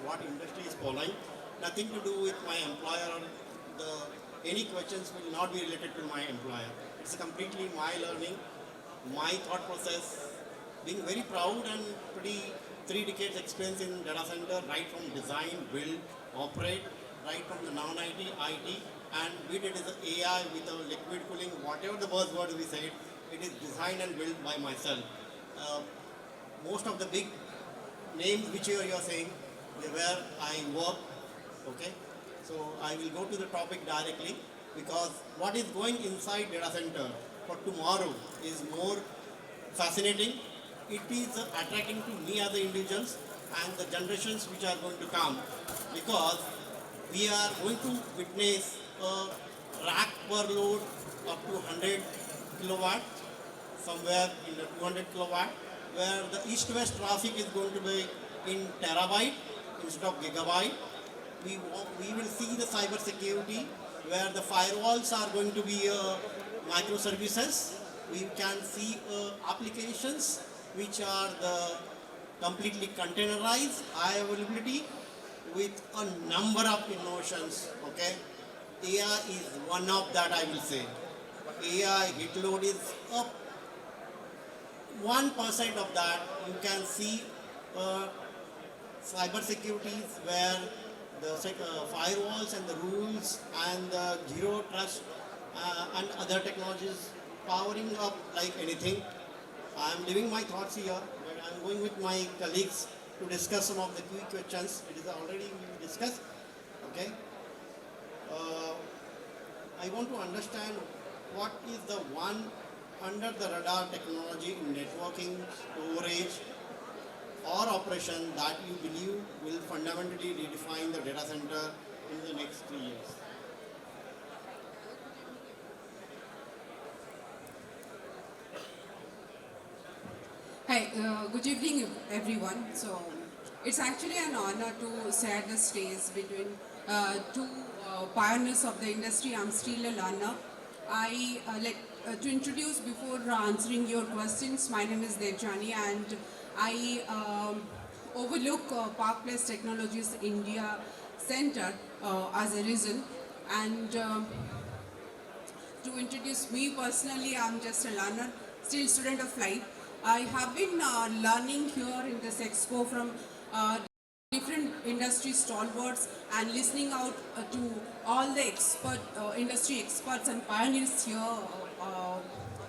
what industry is following. Nothing to do with my employer or any questions will not be related to my employer. It's completely my learning, my thought process, being very proud and pretty 3 decades experience in data center, right from design, build, operate, right from the non-IT, IT, and we did is AI with a liquid cooling, whatever the buzzword we said, it is designed and built by myself. Uh, Most of the big names which you are saying, where I work, okay? So I will go to the topic directly because what is going inside data center for tomorrow is more fascinating. It is attracting to me as the individuals and the generations which are going to come because we are going to witness a rack per load up to 100 kilowatt, somewhere in the 200 kilowatt, where the east-west traffic is going to be in terabyte instead of gigabyte. We will see the cyber security where the firewalls are going to be microservices. We can see applications which are the completely containerized, high availability with a number of innovations. Okay, AI is one of that, I will say. AI hit load is up 1% of that. You can see cyber securities where the firewalls and the rules and the zero trust and other technologies powering up like anything. I am leaving my thoughts here, but I am going with my colleagues to discuss some of the key questions. It is already we discussed. Okay. Uh, I want to understand what is the one under the radar technology in networking, storage, or operation that you believe will fundamentally redefine the data center in the next 3 years? Hi, good evening everyone. So it's actually an honor to share the stage between two pioneers of the industry. I'm still a learner. I to introduce before answering your questions. My name is Devjani and I overlook Park Place Technologies India Center as a reason. And to introduce me personally, I'm just a learner, still student of life. I have been learning here in this expo from different industry stalwarts and listening out to all the industry experts and pioneers here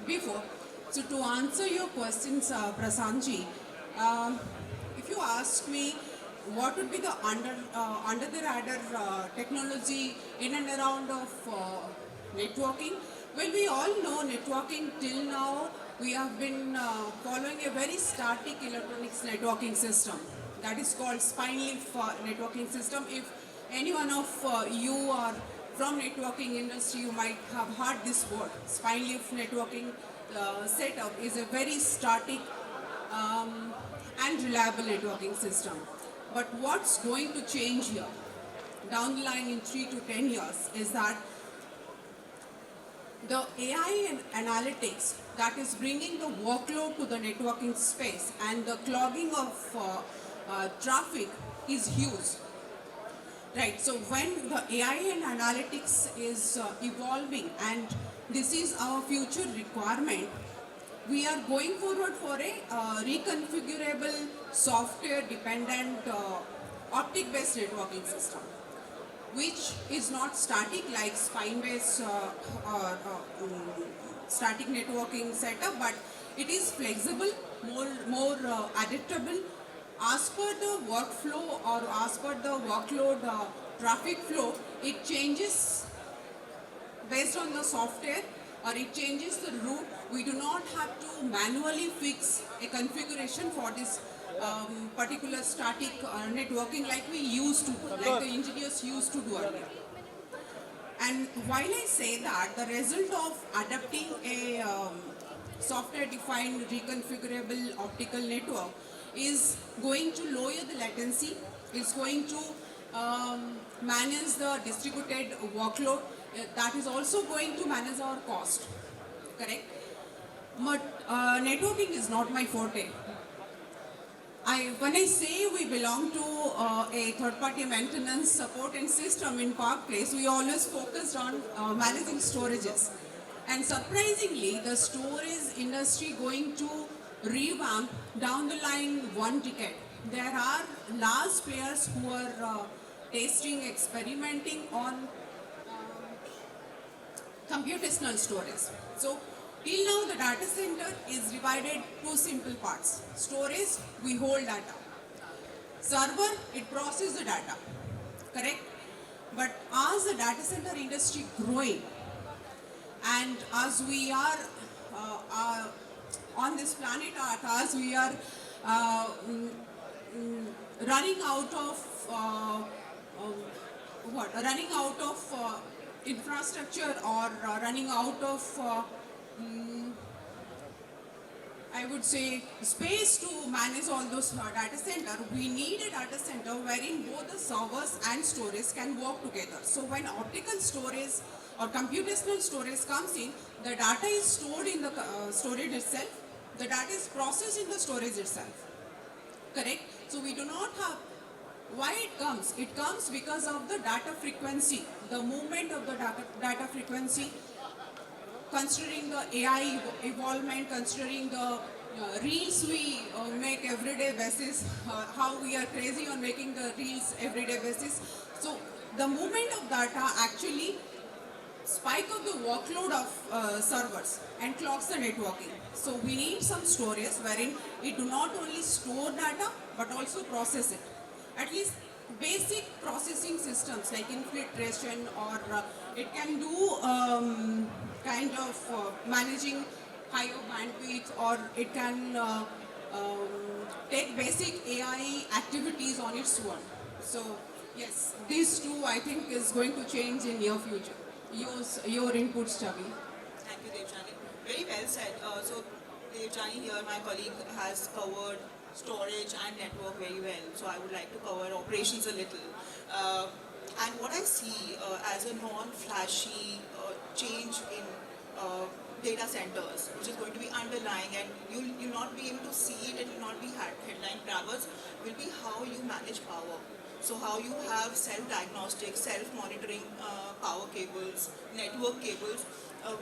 before. So to answer your questions, Prasanji, if you ask me what would be the under the radar technology in and around of networking, well, we all know networking till now we have been following a very static electronics networking system that is called spine leaf networking system. If any one of you are from networking industry, you might have heard this word. Spine leaf networking setup is a very static and reliable networking system. But what's going to change here down the line in 3 to 10 years is that the AI and analytics that is bringing the workload to the networking space and the clogging of traffic is huge. Right, so when the AI and analytics is evolving and this is our future requirement, we are going forward for a reconfigurable software dependent optic based networking system, which is not static like spine based static networking setup, but it is flexible, more adaptable as per the workflow or as per the workload traffic flow. It changes based on the software or it changes the route. We do not have to manually fix a configuration for this particular static networking like we used to, like the engineers used to do earlier. And while I say that, the result of adapting a software defined reconfigurable optical network is going to lower the latency, is going to manage the distributed workload, that is also going to manage our cost, correct? But networking is not my forte. When I say we belong to a third-party maintenance support and system in Park Place, we always focused on managing storages. And surprisingly, the storage industry going to revamp down the line one decade. There are large players who are testing, experimenting on computational storage. So till now the data center is divided two simple parts. Storage, we hold data. Server, it processes the data. Correct? But as the data center industry growing and as we are on this planet Earth, as we are uh, mm, running out of running out of infrastructure or running out of I would say space to manage all those data center. We need a data center wherein both the servers and storage can work together. So when optical storage or computational storage comes in, the data is stored in the storage itself. The data is processed in the storage itself. Correct? So we do not have. Why it comes? It comes because of the data frequency, the movement of the data frequency, considering the AI evolvement, considering the reels we make everyday basis, how we are crazy on making the reels everyday basis. So the movement of data actually spike of the workload of servers and clocks the networking. So we need some storage wherein it do not only store data but also process it. At least basic processing systems like infiltration or it can do kind of managing higher bandwidth or it can take basic AI activities on its own. So yes, these two I think is going to change in near future. Your inputs, Chavi. Thank you, Devjani. Very well said. So, Devjani here, my colleague, has covered storage and network very well. So, I would like to cover operations a little. And what I see as a non-flashy change in data centers, which is going to be underlying, and you'll not be able to see it will not be headline grabbers, will be how you manage power. So how you have self-diagnostic, self-monitoring power cables, network cables,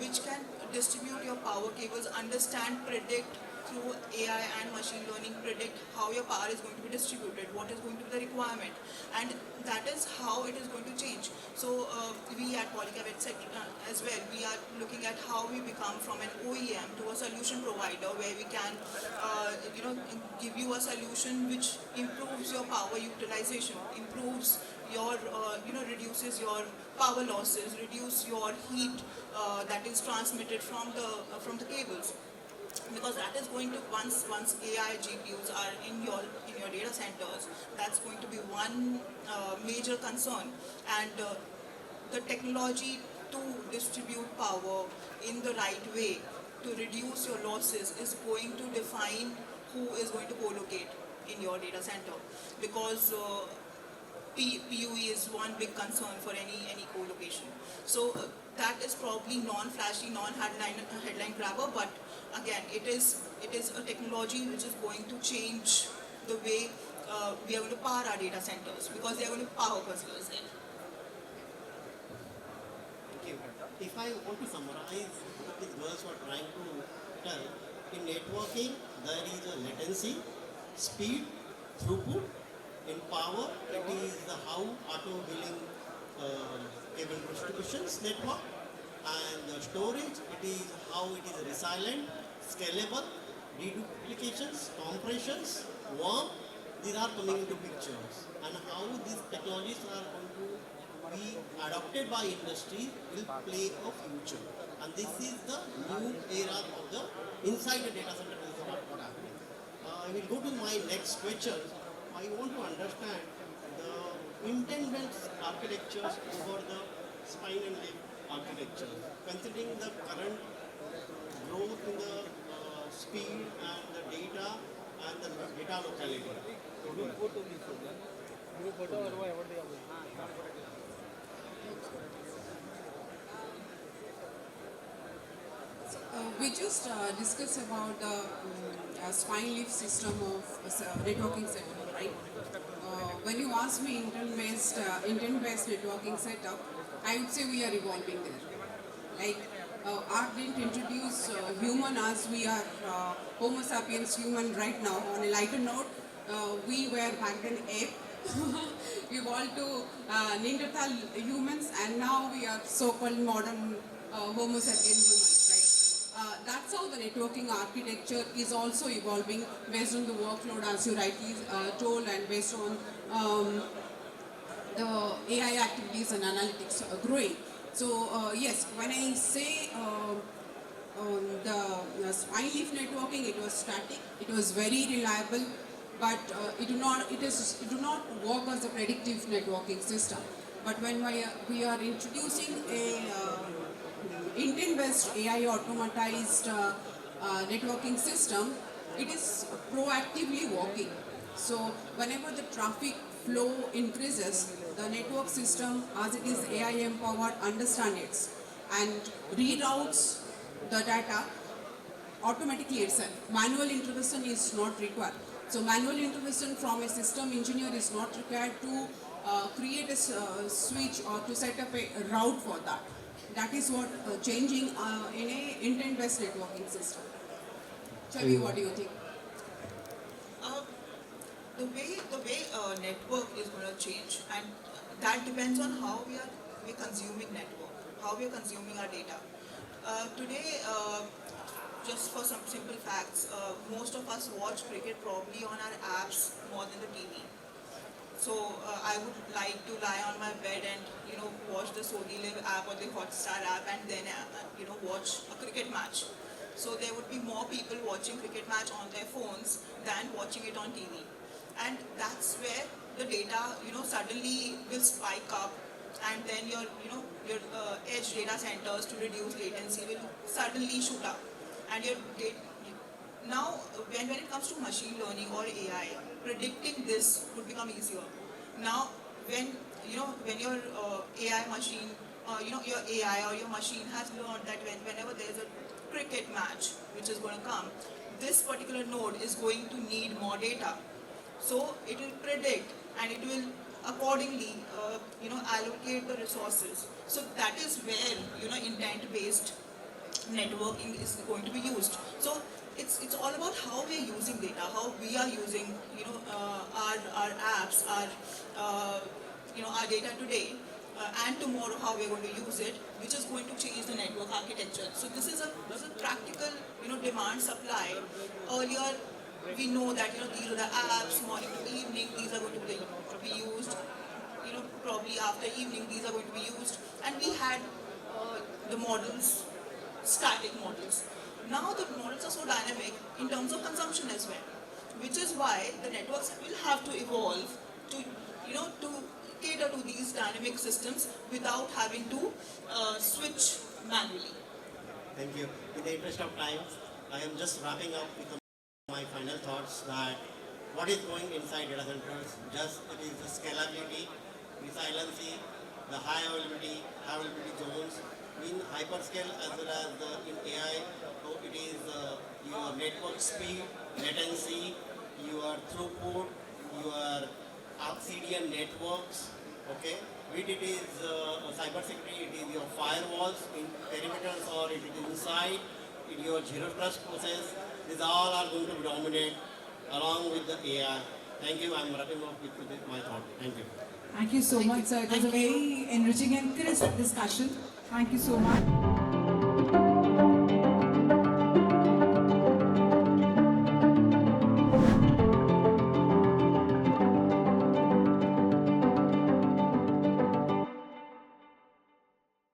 which can distribute your power cables, understand, predict through AI and machine learning, predict how your power is going to be distributed, what is going to be the requirement, and that is how it is going to change. So we at Polycab as well, we are looking at how we become from an OEM to a solution provider where we can, give you a solution which improves your power utilization, improves your, reduces your power losses, reduce your heat that is transmitted from the cables, because that is going to once AI GPUs are in your data centers, that's going to be one major concern, and the technology to distribute power in the right way to reduce your losses is going to define who is going to co-locate in your data center, because PUE is one big concern for any co-location. So that is probably non-flashy, non-headline grabber, but again, it is a technology which is going to change the way we are going to power our data centers, because they are going to power customers there. Okay. If I want to summarize what these girls were trying to tell, in networking there is a latency, speed, throughput. In power, it is the how auto-billing cable distributions network, and the storage, it is how it is resilient, scalable, deduplications, compressions, warm. These are coming into pictures, and how these technologies are going to be adopted by industry will play a future. And this is the new era of the inside the data center. This is what happening. I will go to my next question. I want to understand the intelligent architectures over the spine and leg architecture, considering the current growth in the speed and the data and the data locality. We just discussed about the spine leaf system of networking setup, right? When you ask me intent-based networking setup, I would say we are evolving there. Like art didn't introduce human as we are Homo sapiens human right now. On a lighter note, we were back then ape. We evolved to Neanderthal humans, and now we are so-called modern Homo sapien humans, right? That's how the networking architecture is also evolving based on the workload, as you rightly told, and based on the AI activities and analytics growing. So yes, when I say the spine leaf networking, it was static, it was very reliable, but it do not work as a predictive networking system. But when we are introducing a intent-based AI automatized networking system, it is proactively working. So whenever the traffic flow increases, the network system, as it is AI empowered, understands it and reroutes the data automatically itself. Manual intervention is not required. So manual intervention from a system engineer is not required to create a switch or to set up a route for that. That is what changing in a intent-based networking system. Chavi, what do you think? The way network is going to change, and that depends on how we're consuming network, how we're consuming our data. Today, just for some simple facts, most of us watch cricket probably on our apps more than the TV. So I would like to lie on my bed and watch the Sony Live app or the Hotstar app and then watch a cricket match. So there would be more people watching cricket match on their phones than watching it on TV, and that's where the data suddenly will spike up, and then your edge data centers to reduce latency will suddenly shoot up, and your now when it comes to machine learning or AI, predicting this would become easier. Now when when your AI machine your AI or your machine has learned that whenever there is a cricket match which is going to come, this particular node is going to need more data, so it will predict and it will accordingly allocate the resources. So that is where intent based networking is going to be used. So it's all about how we are using data, how we are using our apps, our data today, and tomorrow how we are going to use it, which is going to change the network architecture. So this is a practical demand supply. Earlier we know that these are the apps, morning to evening, these are going to be used. Probably after evening these are going to be used, and we had the models, static models. Now the models are so dynamic in terms of consumption as well, which is why the networks will have to evolve to to cater to these dynamic systems without having to switch manually. Thank you. In the interest of time, I am just wrapping up with my final thoughts that what is going inside data centers, just it is the scalability, resiliency, the high availability zones in hyperscale as well as in AI. So it is your network speed, latency, your throughput, your obsidian networks, okay? With it is cybersecurity, it is your firewalls in perimeters or it is inside, in your zero trust process. These all are going to dominate along with the AI. Thank you. I'm wrapping up with my thought. Thank you. Thank you so much, sir. It was a very enriching and crisp discussion. Thank you so much.